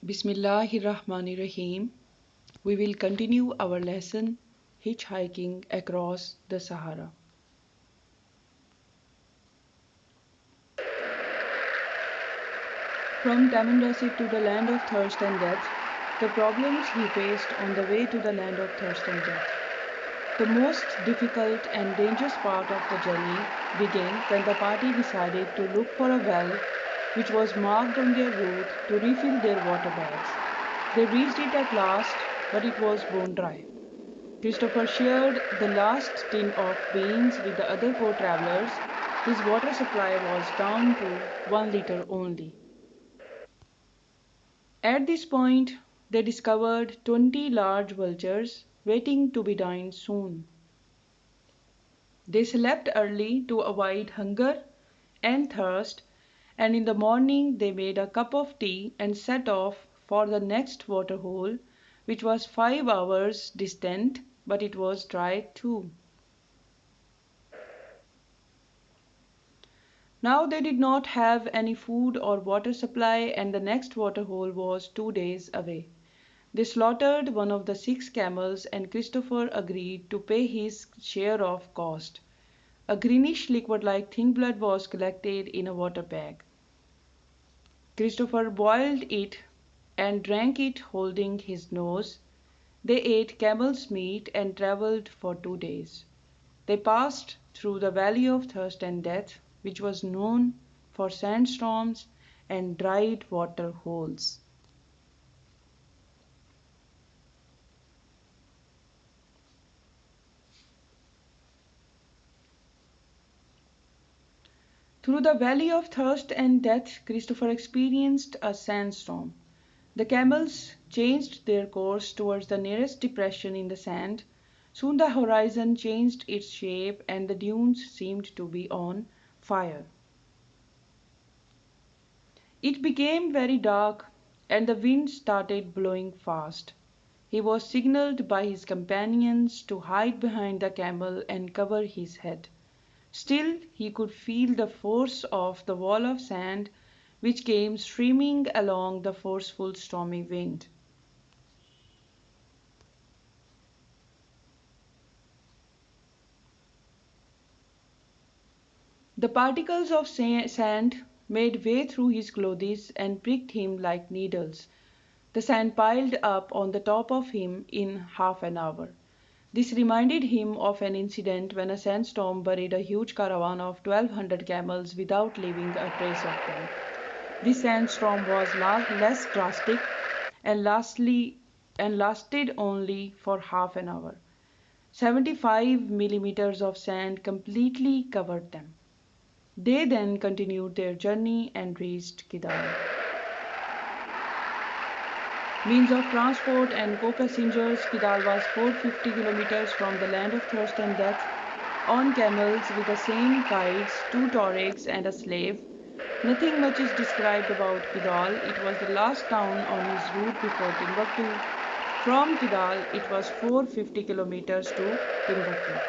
Bismillahirrahmanirrahim. We will continue our lesson Hitchhiking Across the Sahara. From Tamanrasset to the land of thirst and death, the problems he faced on the way to the land of thirst and death. The most difficult and dangerous part of the journey began when the party decided to look for a well which was marked on their route to refill their water bags. They reached it at last, but it was bone dry. Christopher shared the last tin of beans with the other four travelers. His water supply was down to 1 liter only. At this point, they discovered 20 large vultures waiting to be dined soon. They slept early to avoid hunger and thirst, and in the morning they made a cup of tea and set off for the next waterhole, which was 5 hours distant, but it was dry too. Now they did not have any food or water supply, and the next waterhole was 2 days away. They slaughtered one of the 6 camels, and Christopher agreed to pay his share of cost. A greenish liquid-like thin blood was collected in a water bag. Christopher boiled it and drank it holding his nose. They ate camel's meat and travelled for 2 days. They passed through the valley of thirst and death, which was known for sandstorms and dried water holes. Through the valley of thirst and death, Christopher experienced a sandstorm. The camels changed their course towards the nearest depression in the sand. Soon the horizon changed its shape and the dunes seemed to be on fire. It became very dark and the wind started blowing fast. He was signaled by his companions to hide behind the camel and cover his head. Still he could feel the force of the wall of sand which came streaming along the forceful stormy wind. The particles of sand made way through his clothes and pricked him like needles. The sand piled up on the top of him in half an hour. This reminded him of an incident when a sandstorm buried a huge caravan of 1,200 camels without leaving a trace of them. This sandstorm was less drastic and lasted only for half an hour. 75 millimeters of sand completely covered them. They then continued their journey and reached Kidal. Means of transport and co-passengers, Kidal was 450 kilometers from the land of thirst and death, on camels with the same guides, 2 Tuaregs and a slave. Nothing much is described about Kidal. It was the last town on his route before Timbuktu. From Kidal, it was 450 kilometers to Timbuktu.